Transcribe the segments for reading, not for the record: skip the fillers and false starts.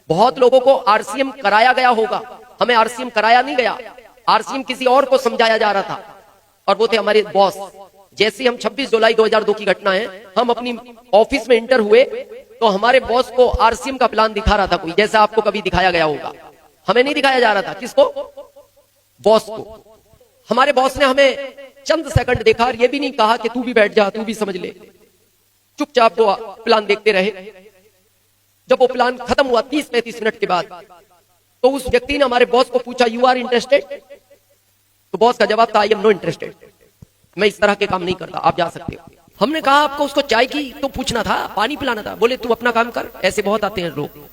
बहुत लोगों को आरसीएम कराया गया होगा, हमें आरसीएम कराया नहीं गया, आरसीएम किसी और को समझाया जा रहा था, और वो थे हमारे बॉस। जैसे हम 26 जुलाई 2002 की घटना है, हम अपनी ऑफिस में इंटर हुए तो हमारे बॉस को आरसीएम का प्लान दिखा रहा था कोई, जैसे आपको कभी दिखाया गया होगा। हमें नहीं दिखाया जा रहा था, किसको? बॉस को। हमारे बॉस ने हमें चंद सेकंड देखा और ये भी नहीं कहा कि तू भी बैठ जा, तू भी समझ ले, चुपचाप वो प्लान देखते रहे। जब वो प्लान खत्म हुआ 30-35 मिनट के बाद, तो उस व्यक्ति ने हमारे बॉस को पूछा, यू आर इंटरेस्टेड? तो बॉस का जवाब था, आई एम नो इंटरेस्टेड, मैं इस तरह के काम नहीं करता, आप जा सकते हो। हमने कहा आपको उसको चाय की तो पूछना था, पानी पिलाना था। बोले तू अपना काम कर, ऐसे बहुत आते हैं लोग।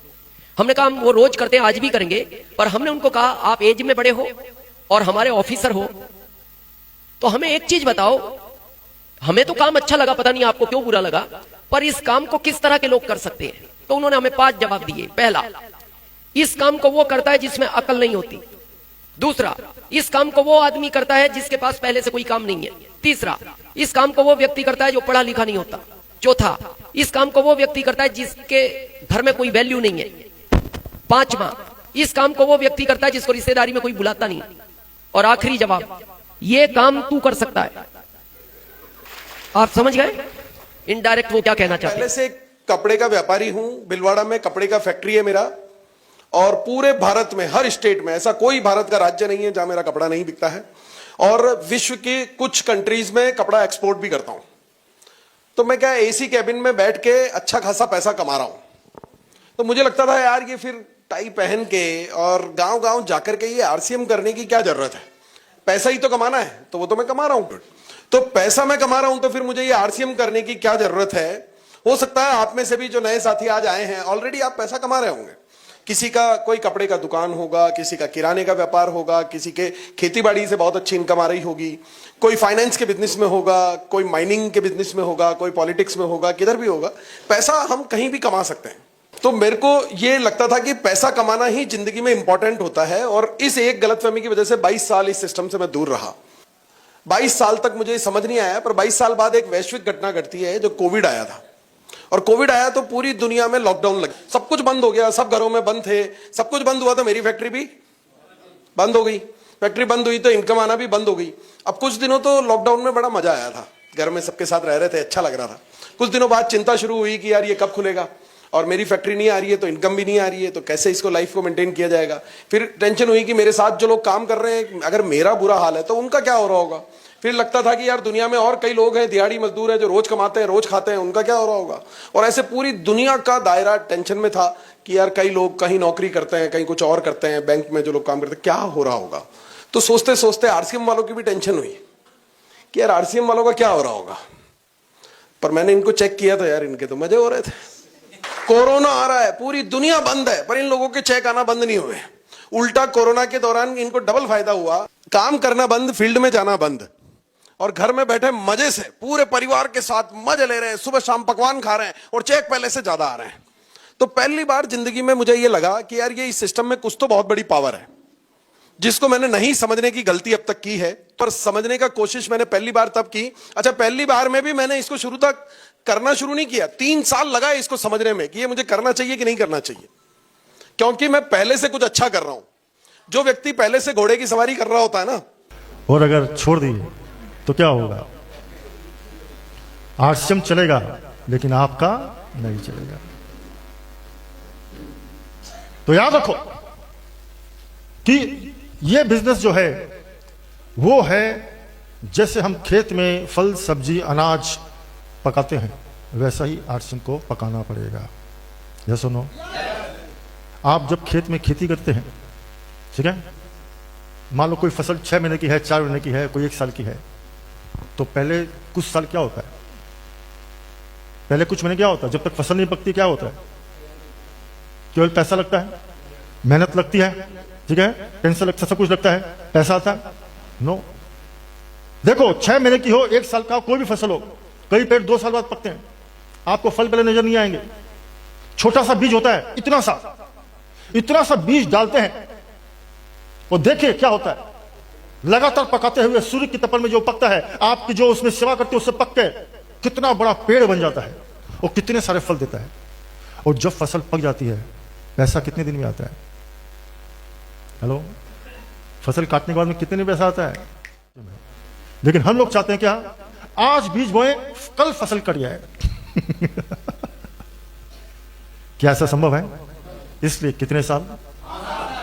हमने कहा वो रोज करते हैं, आज भी करेंगे, पर हमने उनको कहा आप एज में बड़े हो और हमारे ऑफिसर हो, तो हमें एक चीज बताओ, हमें तो काम अच्छा लगा, पता नहीं आपको क्यों बुरा लगा, पर इस काम को किस तरह के लोग कर सकते हैं? तो उन्होंने हमें 5 जवाब दिए। पहला, इस काम को वो करता है जिसमें अकल नहीं होती। दूसरा, इस काम को वो आदमी करता है जिसके पास पहले से कोई काम नहीं है। तीसरा, इस काम को वो व्यक्ति करता है जो पढ़ा लिखा नहीं होता। चौथा, इस काम को वो व्यक्ति करता है जिसके घर में कोई वैल्यू नहीं है। पांचवा, इस काम को वो व्यक्ति करता है जिसको रिश्तेदारी में कोई बुलाता नहीं। और आखिरी जवाब, ये काम तू कर सकता है। आप समझ गए इनडायरेक्ट वो क्या कहना चाहते हैं? पहले से कपड़े का व्यापारी हूं, भिलवाड़ा में कपड़े का फैक्ट्री है मेरा, और पूरे भारत में हर स्टेट में, ऐसा कोई भारत का राज्य नहीं है जहां मेरा कपड़ा नहीं बिकता है, और विश्व के कुछ कंट्रीज में कपड़ा एक्सपोर्ट भी करता हूं। तो मैं क्या एसी कैबिन में बैठ के अच्छा खासा पैसा कमा रहा हूं। तो मुझे लगता था यार ये फिर टाई पहन के और गांव गांव जाकर के ये आरसीएम करने की क्या जरूरत है, पैसा ही तो कमाना है, तो वो तो मैं कमा रहा हूं। तो पैसा मैं कमा रहा हूं तो फिर मुझे ये आरसीएम करने की क्या जरूरत है? हो सकता है आप में से भी जो नए साथी आज आए हैं, ऑलरेडी आप पैसा कमा रहे होंगे। किसी का कोई कपड़े का दुकान होगा, किसी का किराने का व्यापार होगा, किसी के खेती बाड़ी से बहुत अच्छी इनकम आ रही होगी, कोई फाइनेंस के बिजनेस में होगा, कोई माइनिंग के बिजनेस में होगा, कोई पॉलिटिक्स में होगा, किधर भी होगा। पैसा हम कहीं भी कमा सकते हैं। तो मेरे को ये लगता था कि पैसा कमाना ही जिंदगी में इंपॉर्टेंट होता है, और इस एक गलतफहमी की वजह से 22 साल इस सिस्टम से मैं दूर रहा। 22 साल तक मुझे समझ नहीं आया, पर 22 साल बाद एक वैश्विक घटना घटती है, जो कोविड आया था। और कोविड आया तो पूरी दुनिया में लॉकडाउन लग, सब कुछ बंद हो गया, सब घरों में बंद थे, सब कुछ बंद हुआ तो मेरी फैक्ट्री भी बंद हो गई। फैक्ट्री बंद हुई तो इनकम आना भी बंद हो गई। अब कुछ दिनों तो लॉकडाउन में बड़ा मजा आया था, घर में सबके साथ रह रहे थे, अच्छा लग रहा था। कुछ दिनों बाद चिंता शुरू हुई कि यार ये कब खुलेगा, और मेरी फैक्ट्री नहीं आ रही है तो इनकम भी नहीं आ रही है, तो कैसे इसको लाइफ को मेंटेन किया जाएगा। फिर टेंशन हुई कि मेरे साथ जो लोग काम कर रहे हैं, अगर मेरा बुरा हाल है तो उनका क्या हो रहा होगा। फिर लगता था कि यार दुनिया में और कई लोग हैं, दिहाड़ी मजदूर हैं, जो रोज कमाते हैं, रोज खाते हैं, उनका क्या हो रहा होगा। और ऐसे पूरी दुनिया का दायरा टेंशन में था कि यार कई लोग कहीं नौकरी करते हैं, कहीं कुछ और करते हैं, बैंक में जो लोग काम करते हैं, क्या हो रहा होगा। तो सोचते सोचते आरसीएम वालों की भी टेंशन हुई कि यार आरसीएम वालों का क्या हो रहा होगा। पर मैंने इनको चेक किया था, यार इनके तो मजे हो रहे थे। कोरोना आ रहा है, पूरी दुनिया बंद है, पर इन लोगों के चेक आना बंद नहीं हुए। उल्टा कोरोना के दौरान इनको डबल फायदा हुआ, काम करना बंद, फील्ड में जाना बंद, और घर में बैठे मजे से पूरे परिवार के साथ मजे ले रहे हैं, सुबह शाम पकवान खा रहे हैं, और चेक पहले से ज्यादा आ रहे हैं। तो पहली बार जिंदगी में मुझे यह लगा कि यार ये इस सिस्टम में कुछ तो बहुत बड़ी पावर है, जिसको मैंने नहीं समझने की गलती अब तक की है, पर समझने का कोशिश मैंने पहली बार तब की। अच्छा, पहली बार में भी मैंने इसको शुरू तक करना शुरू नहीं किया, 3 साल लगा इसको समझने में कि ये मुझे करना चाहिए कि नहीं करना चाहिए, क्योंकि मैं पहले से कुछ अच्छा कर रहा हूं। जो व्यक्ति पहले से घोड़े की सवारी कर रहा होता है ना, और अगर छोड़ दिए तो क्या होगा? आरसीएम चलेगा लेकिन आपका नहीं चलेगा। तो याद रखो कि ये बिजनेस जो है वो है जैसे हम खेत में फल सब्जी अनाज पकाते हैं, वैसा ही आरसीएम को पकाना पड़ेगा। ये सुनो, आप जब खेत में खेती करते हैं, ठीक है, मान लो कोई फसल 6 महीने की है, 4 महीने की है, कोई 1 साल की है, तो पहले कुछ साल क्या होता है, पहले कुछ महीने क्या होता है, जब तक फसल नहीं पकती क्या होता है? केवल पैसा लगता है, मेहनत लगती है, ठीक है, टेंशन लगता है, सब कुछ लगता है, पैसा आता है? नो। देखो 6 महीने की हो, 1 साल का कोई भी फसल हो, कई पेड़ 2 साल बाद पकते हैं, आपको फल पहले नजर नहीं आएंगे। छोटा सा बीज होता है, इतना सा बीज डालते हैं, और देखिए क्या होता है, लगातार पकाते हुए सूर्य की तपन में जो पकता है, आपकी जो उसमें सेवा करते हैं उससे पक के कितना बड़ा पेड़ बन जाता है और कितने सारे फल देता है। और जब फसल पक जाती है पैसा कितने दिन में आता है? हेलो, फसल काटने के बाद में कितने दिन पैसा आता है? लेकिन हम लोग चाहते हैं क्या? आज बीज बोए, कल फसल कट जाए। क्या ऐसा संभव है? इसलिए कितने साल?